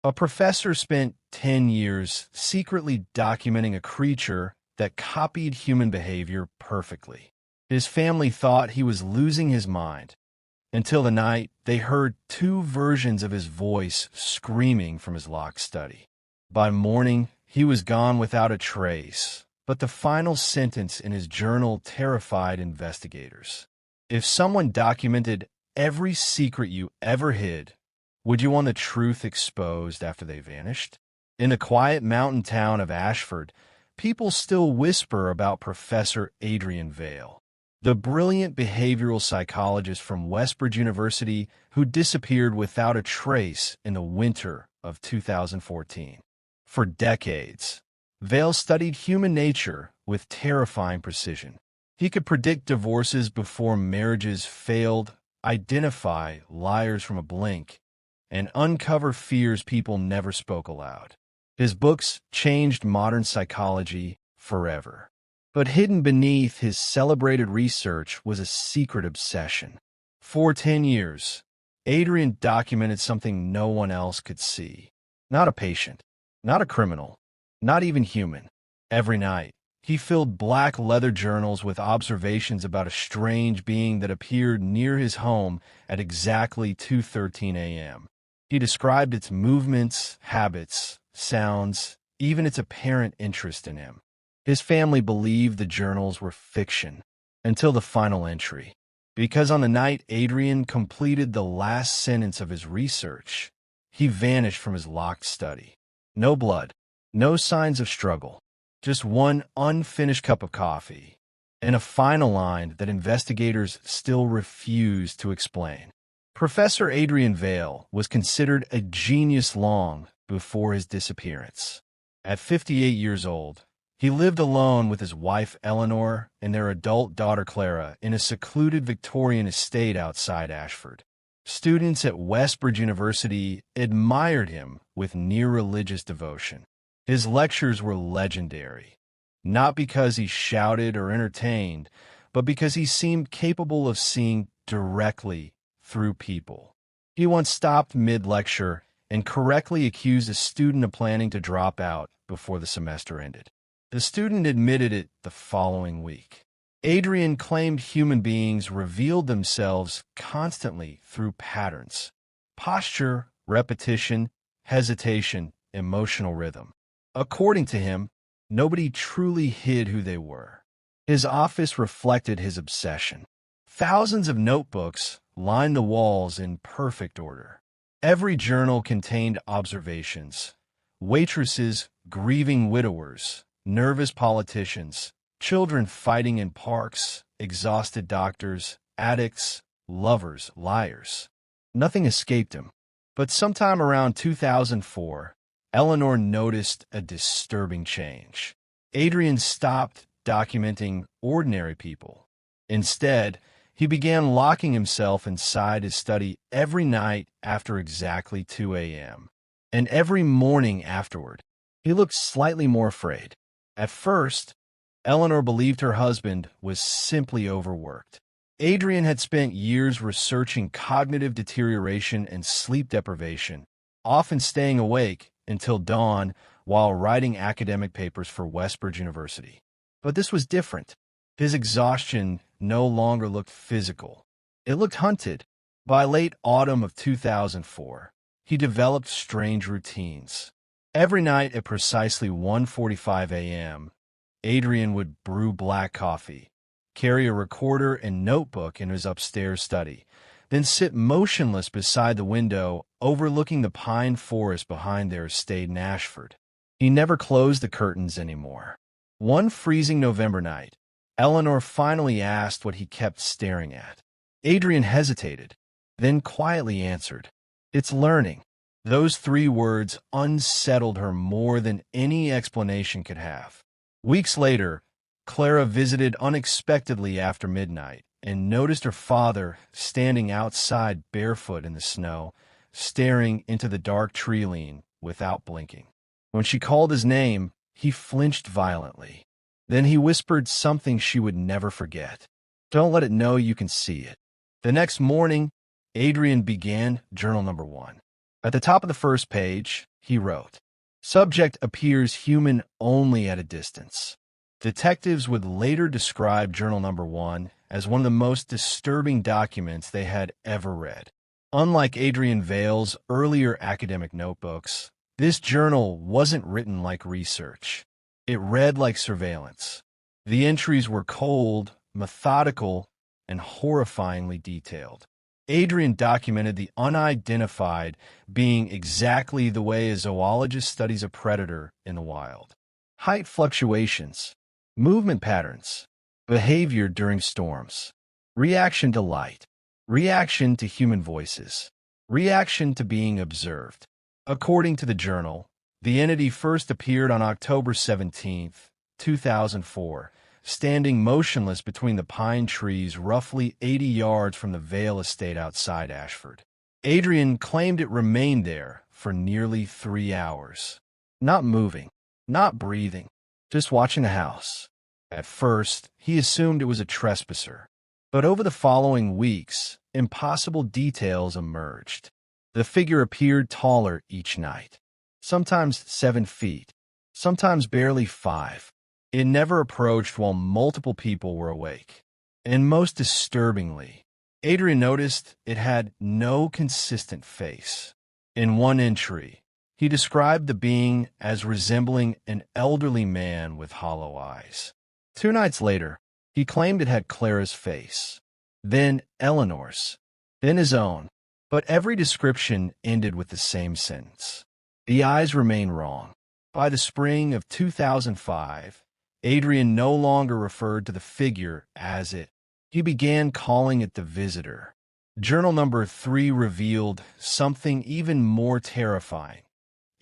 A professor spent 10 years secretly documenting a creature that copied human behavior perfectly. His family thought he was losing his mind, until the night they heard two versions of his voice screaming from his locked study. By morning, he was gone without a trace, but the final sentence in his journal terrified investigators. If someone documented every secret you ever hid, would you want the truth exposed after they vanished? In the quiet mountain town of Ashford, people still whisper about Professor Adrian Vale, the brilliant behavioral psychologist from Westbridge University who disappeared without a trace in the winter of 2014. For decades, Vale studied human nature with terrifying precision. He could predict divorces before marriages failed, identify liars from a blink, and uncover fears people never spoke aloud. His books changed modern psychology forever. But hidden beneath his celebrated research was a secret obsession. For 10 years, Adrian documented something no one else could see. Not a patient, not a criminal, not even human. Every night, he filled black leather journals with observations about a strange being that appeared near his home at exactly 2:13 a.m. He described its movements, habits, sounds, even its apparent interest in him. His family believed the journals were fiction, until the final entry. Because on the night Adrian completed the last sentence of his research, he vanished from his locked study. No blood, no signs of struggle, just one unfinished cup of coffee, and a final line that investigators still refuse to explain. Professor Adrian Vale was considered a genius long before his disappearance. At 58 years old, he lived alone with his wife Eleanor and their adult daughter Clara in a secluded Victorian estate outside Ashford. Students at Westbridge University admired him with near-religious devotion. His lectures were legendary, not because he shouted or entertained, but because he seemed capable of seeing directly through people. He once stopped mid-lecture and correctly accused a student of planning to drop out before the semester ended. The student admitted it the following week. Adrian claimed human beings revealed themselves constantly through patterns: posture, repetition, hesitation, emotional rhythm. According to him, nobody truly hid who they were. His office reflected his obsession. Thousands of notebooks lined the walls in perfect order. Every journal contained observations: waitresses grieving widowers, nervous politicians, children fighting in parks, exhausted doctors, addicts, lovers, liars. Nothing escaped him. But sometime around 2004, Eleanor noticed a disturbing change. Adrian stopped documenting ordinary people. Instead, he began locking himself inside his study every night after exactly 2 a.m. And every morning afterward, he looked slightly more afraid. At first, Eleanor believed her husband was simply overworked. Adrian had spent years researching cognitive deterioration and sleep deprivation, often staying awake until dawn while writing academic papers for Westbridge University. But this was different. His exhaustion no longer looked physical. It looked hunted. By late autumn of 2004, he developed strange routines. Every night at precisely 1:45 a.m., Adrian would brew black coffee, carry a recorder and notebook in his upstairs study, then sit motionless beside the window overlooking the pine forest behind their estate in Ashford. He never closed the curtains anymore. One freezing November night, Eleanor finally asked what he kept staring at. Adrian hesitated, then quietly answered, "It's learning." Those 3 words unsettled her more than any explanation could have. Weeks later, Clara visited unexpectedly after midnight and noticed her father standing outside barefoot in the snow, staring into the dark tree line without blinking. When she called his name, he flinched violently. Then he whispered something she would never forget. "Don't let it know you can see it." The next morning, Adrian began journal number 1. At the top of the first page, he wrote. Subject appears human only at a distance. Detectives would later describe Journal Number 1 as one of the most disturbing documents they had ever read. Unlike Adrian Vale's earlier academic notebooks, this journal wasn't written like research. It read like surveillance. The entries were cold, methodical, and horrifyingly detailed. Adrian documented the unidentified being exactly the way a zoologist studies a predator in the wild. Height fluctuations, movement patterns, behavior during storms, reaction to light, reaction to human voices, reaction to being observed. According to the journal, the entity first appeared on October 17, 2004, standing motionless between the pine trees roughly 80 yards from the Vale estate outside Ashford. Adrian claimed it remained there for nearly 3 hours. Not moving, not breathing, just watching the house. At first, he assumed it was a trespasser. But over the following weeks, impossible details emerged. The figure appeared taller each night, sometimes 7 feet, sometimes barely 5. It never approached while multiple people were awake. And most disturbingly, Adrian noticed it had no consistent face. In one entry, he described the being as resembling an elderly man with hollow eyes. 2 nights later, he claimed it had Clara's face, then Eleanor's, then his own. But every description ended with the same sentence. The eyes remain wrong. By the spring of 2005, Adrian no longer referred to the figure as it. He began calling it the visitor. Journal Number 3 revealed something even more terrifying.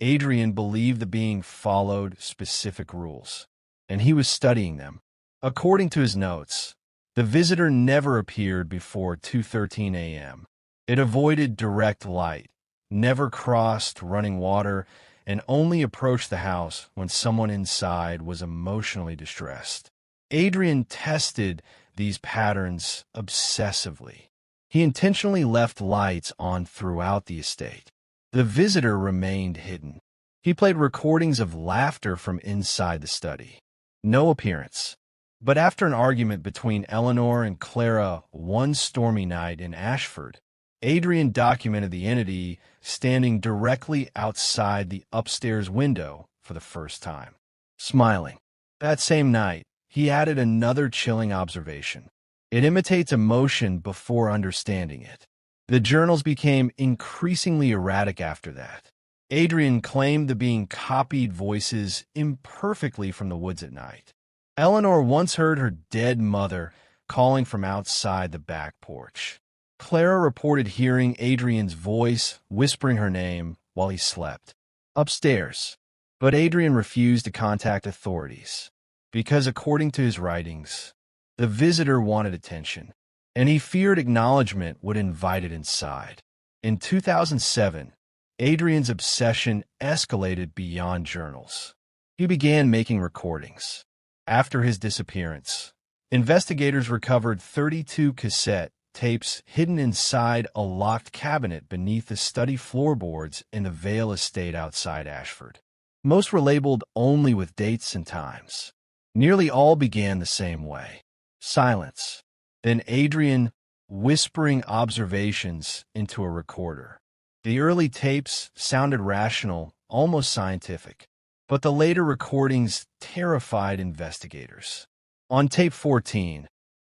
Adrian believed the being followed specific rules, and he was studying them. According to his notes, the visitor never appeared before 2:13 a.m. It avoided direct light, never crossed running water, and only approached the house when someone inside was emotionally distressed. Adrian tested these patterns obsessively. He intentionally left lights on throughout the estate. The visitor remained hidden. He played recordings of laughter from inside the study. No appearance. But after an argument between Eleanor and Clara one stormy night in Ashford, Adrian documented the entity standing directly outside the upstairs window for the first time, smiling. That same night, he added another chilling observation. It imitates emotion before understanding it. The journals became increasingly erratic after that. Adrian claimed the being copied voices imperfectly from the woods at night. Eleanor once heard her dead mother calling from outside the back porch. Clara reported hearing Adrian's voice whispering her name while he slept upstairs. But Adrian refused to contact authorities because, according to his writings, the visitor wanted attention, and he feared acknowledgement would invite it inside. In 2007, Adrian's obsession escalated beyond journals. He began making recordings. After his disappearance, investigators recovered 32 cassette tapes hidden inside a locked cabinet beneath the study floorboards in the Vale estate outside Ashford. Most were labeled only with dates and times. Nearly all began the same way. Silence. Then Adrian whispering observations into a recorder. The early tapes sounded rational, almost scientific, but the later recordings terrified investigators. On tape 14,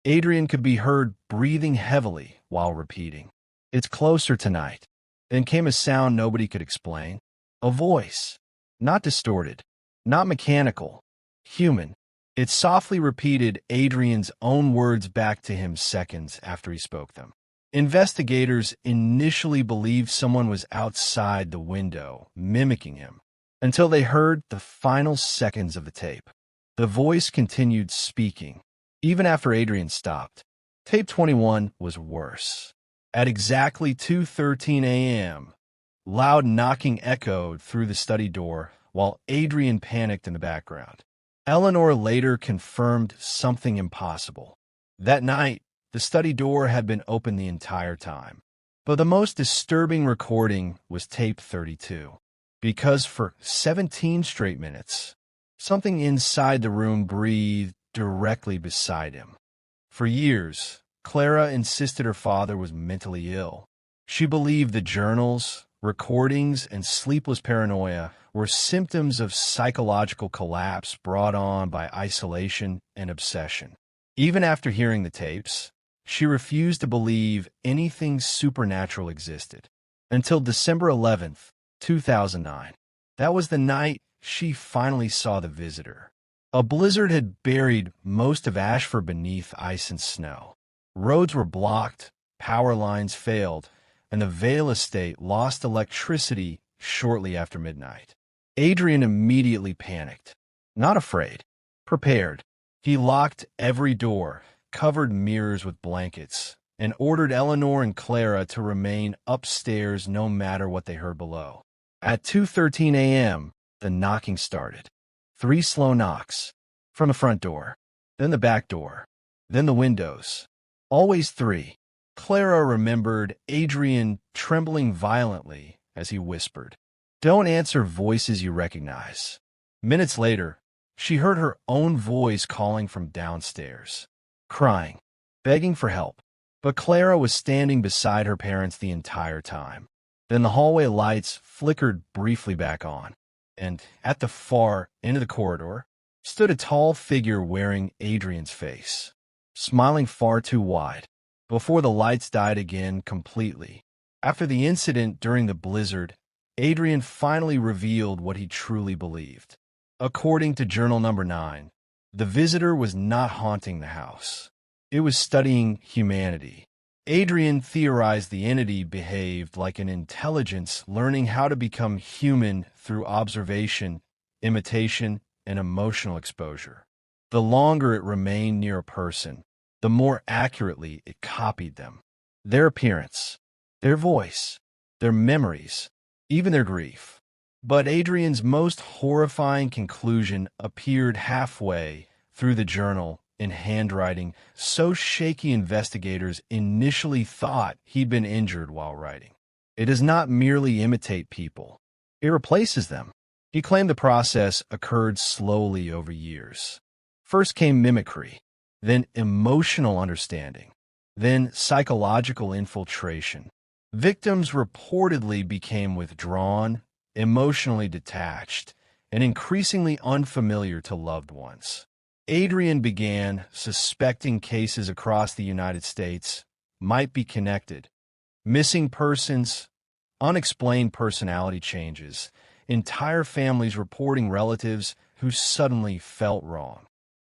Adrian could be heard breathing heavily while repeating, "It's closer tonight." Then came a sound nobody could explain. A voice. Not distorted, not mechanical, human. It softly repeated Adrian's own words back to him seconds after he spoke them. Investigators initially believed someone was outside the window, mimicking him, until they heard the final seconds of the tape. The voice continued speaking, even after Adrian stopped. Tape 21 was worse. At exactly 2:13 a.m., loud knocking echoed through the study door while Adrian panicked in the background. Eleanor later confirmed something impossible. That night, the study door had been open the entire time. But the most disturbing recording was tape 32. because for 17 straight minutes, something inside the room breathed directly beside him. For years, Clara insisted her father was mentally ill. She believed the journals, recordings, and sleepless paranoia were symptoms of psychological collapse brought on by isolation and obsession. Even after hearing the tapes, she refused to believe anything supernatural existed. Until December 11th, 2009. That was the night she finally saw the visitor. A blizzard had buried most of Ashford beneath ice and snow. Roads were blocked, power lines failed, and the Vale estate lost electricity shortly after midnight. Adrian immediately panicked. Not afraid, prepared. He locked every door, covered mirrors with blankets, and ordered Eleanor and Clara to remain upstairs no matter what they heard below. At 2:13 a.m., the knocking started. 3 slow knocks. From the front door, then the back door, then the windows. Always 3. Clara remembered Adrian trembling violently as he whispered, "Don't answer voices you recognize." Minutes later, she heard her own voice calling from downstairs, crying, begging for help. But Clara was standing beside her parents the entire time. Then the hallway lights flickered briefly back on, and at the far end of the corridor stood a tall figure wearing Adrian's face, smiling far too wide, before the lights died again completely. After the incident during the blizzard, Adrian finally revealed what he truly believed. According to Journal Number 9, the visitor was not haunting the house. It was studying humanity. Adrian theorized the entity behaved like an intelligence learning how to become human through observation, imitation, and emotional exposure. The longer it remained near a person, the more accurately it copied them. Their appearance, their voice, their memories, even their grief. But Adrian's most horrifying conclusion appeared halfway through the journal in handwriting so shaky investigators initially thought he'd been injured while writing. It does not merely imitate people, it replaces them. He claimed the process occurred slowly over years. First came mimicry, then emotional understanding, then psychological infiltration. Victims reportedly became withdrawn, emotionally detached, and increasingly unfamiliar to loved ones. Adrian began suspecting cases across the United States might be connected. Missing persons, unexplained personality changes, entire families reporting relatives who suddenly felt wrong.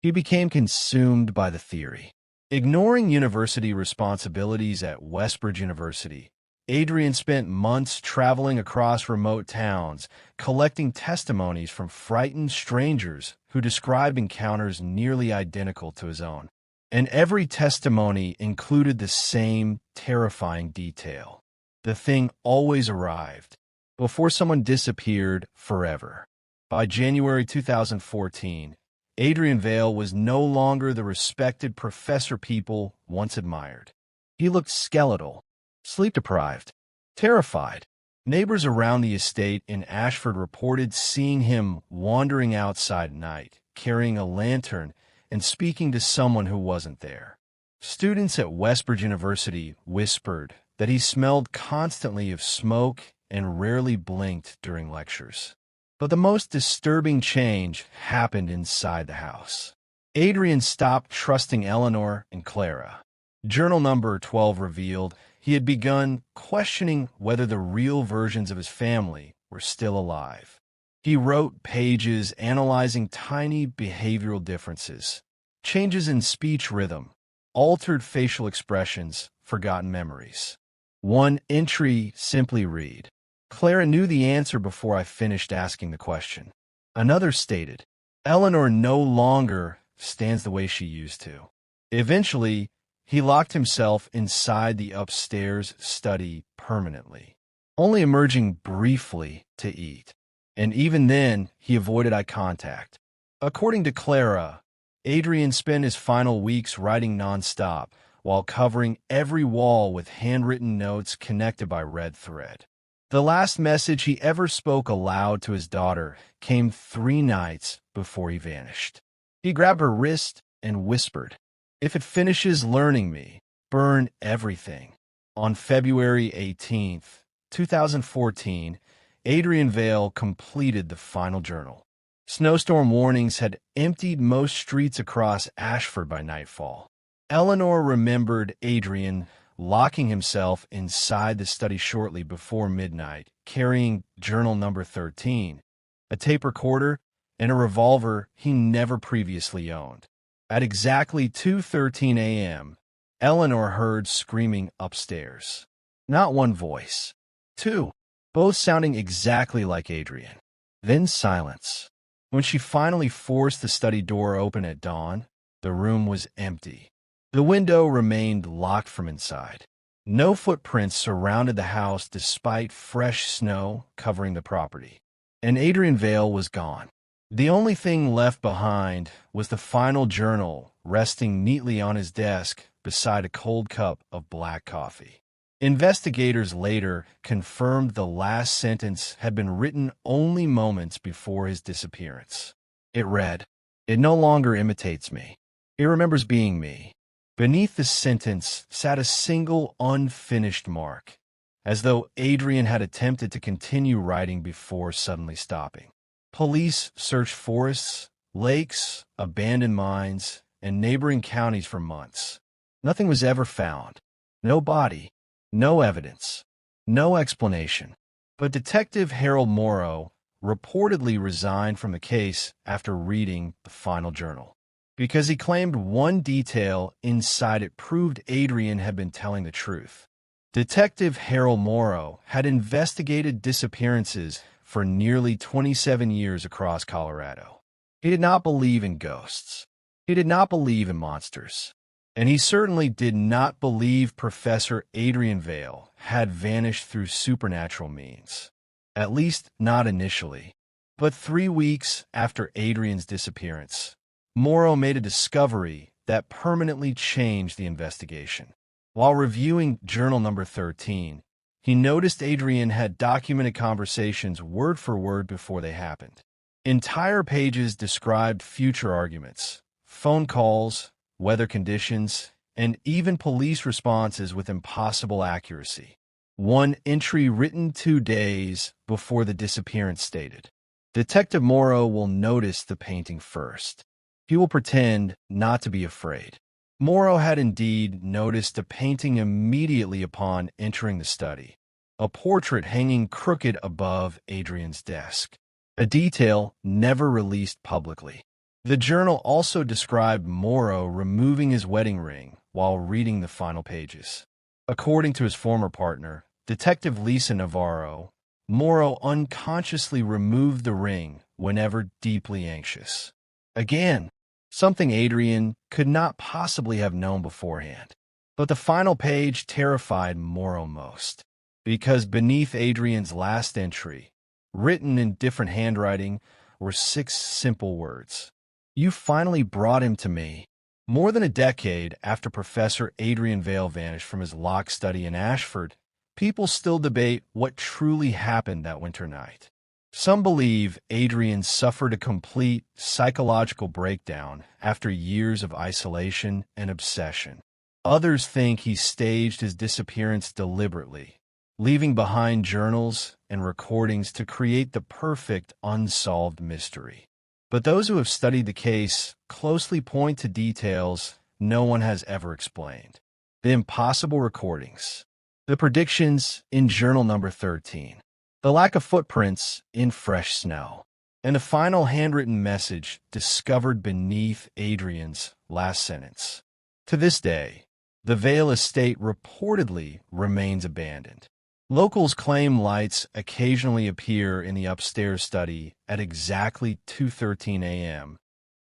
He became consumed by the theory. Ignoring university responsibilities at Westbridge University, Adrian spent months traveling across remote towns, collecting testimonies from frightened strangers who described encounters nearly identical to his own. And every testimony included the same terrifying detail. The thing always arrived before someone disappeared forever. By January 2014, Adrian Vale was no longer the respected professor people once admired. He looked skeletal, sleep-deprived, terrified. Neighbors around the estate in Ashford reported seeing him wandering outside at night, carrying a lantern and speaking to someone who wasn't there. Students at Westbridge University whispered that he smelled constantly of smoke and rarely blinked during lectures. But the most disturbing change happened inside the house. Adrian stopped trusting Eleanor and Clara. Journal number 12 revealed he had begun questioning whether the real versions of his family were still alive. He wrote pages analyzing tiny behavioral differences, changes in speech rhythm, altered facial expressions, forgotten memories. One entry simply read, "Clara knew the answer before I finished asking the question." Another stated, "Eleanor no longer stands the way she used to." Eventually, he locked himself inside the upstairs study permanently, only emerging briefly to eat. And even then, he avoided eye contact. According to Clara, Adrian spent his final weeks writing nonstop while covering every wall with handwritten notes connected by red thread. The last message he ever spoke aloud to his daughter came 3 nights before he vanished. He grabbed her wrist and whispered, "If it finishes learning me, burn everything." On February 18th, 2014, Adrian Vale completed the final journal. Snowstorm warnings had emptied most streets across Ashford by nightfall. Eleanor remembered Adrian locking himself inside the study shortly before midnight, carrying journal number 13, a tape recorder, and a revolver he never previously owned. At exactly 2:13 a.m., Eleanor heard screaming upstairs. Not one voice, 2, both sounding exactly like Adrian. Then silence. When she finally forced the study door open at dawn, the room was empty. The window remained locked from inside. No footprints surrounded the house despite fresh snow covering the property. And Adrian Vale was gone. The only thing left behind was the final journal resting neatly on his desk beside a cold cup of black coffee. Investigators later confirmed the last sentence had been written only moments before his disappearance. It read, "It no longer imitates me. It remembers being me." Beneath the sentence sat a single unfinished mark, as though Adrian had attempted to continue writing before suddenly stopping. Police searched forests, lakes, abandoned mines, and neighboring counties for months. Nothing was ever found. No body. No evidence, no explanation. But Detective Harold Morrow reportedly resigned from the case after reading the final journal, because he claimed one detail inside it proved Adrian had been telling the truth. Detective Harold Morrow had investigated disappearances for nearly 27 years across Colorado. He did not believe in ghosts. He did not believe in monsters. And he certainly did not believe Professor Adrian Vale had vanished through supernatural means. At least not initially. But 3 weeks after Adrian's disappearance, Morrow made a discovery that permanently changed the investigation. While reviewing journal number 13, he noticed Adrian had documented conversations word for word before they happened. Entire pages described future arguments, phone calls, weather conditions, and even police responses with impossible accuracy. One entry written 2 days before the disappearance stated, "Detective Morrow will notice the painting first. He will pretend not to be afraid." Morrow had indeed noticed a painting immediately upon entering the study, a portrait hanging crooked above Adrian's desk, a detail never released publicly. The journal also described Morrow removing his wedding ring while reading the final pages. According to his former partner, Detective Lisa Navarro, Morrow unconsciously removed the ring whenever deeply anxious. Again, something Adrian could not possibly have known beforehand. But the final page terrified Morrow most, because beneath Adrian's last entry, written in different handwriting, were 6 simple words. "You finally brought him to me." More than a decade after Professor Adrian Vale vanished from his locked study in Ashford, people still debate what truly happened that winter night. Some believe Adrian suffered a complete psychological breakdown after years of isolation and obsession. Others think he staged his disappearance deliberately, leaving behind journals and recordings to create the perfect unsolved mystery. But those who have studied the case closely point to details no one has ever explained. The impossible recordings, the predictions in journal number 13, the lack of footprints in fresh snow, and the final handwritten message discovered beneath Adrian's last sentence. To this day, the Vale estate reportedly remains abandoned. Locals claim lights occasionally appear in the upstairs study at exactly 2:13 a.m.,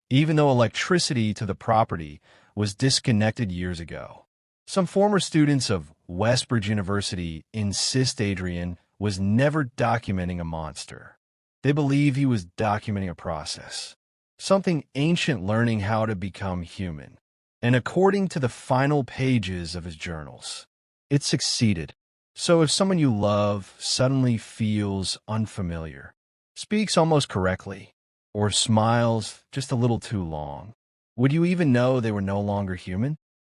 even though electricity to the property was disconnected years ago. Some former students of Westbridge University insist Adrian was never documenting a monster. They believe he was documenting a process, something ancient learning how to become human. And according to the final pages of his journals, it succeeded. So if someone you love suddenly feels unfamiliar, speaks almost correctly, or smiles just a little too long, would you even know they were no longer human?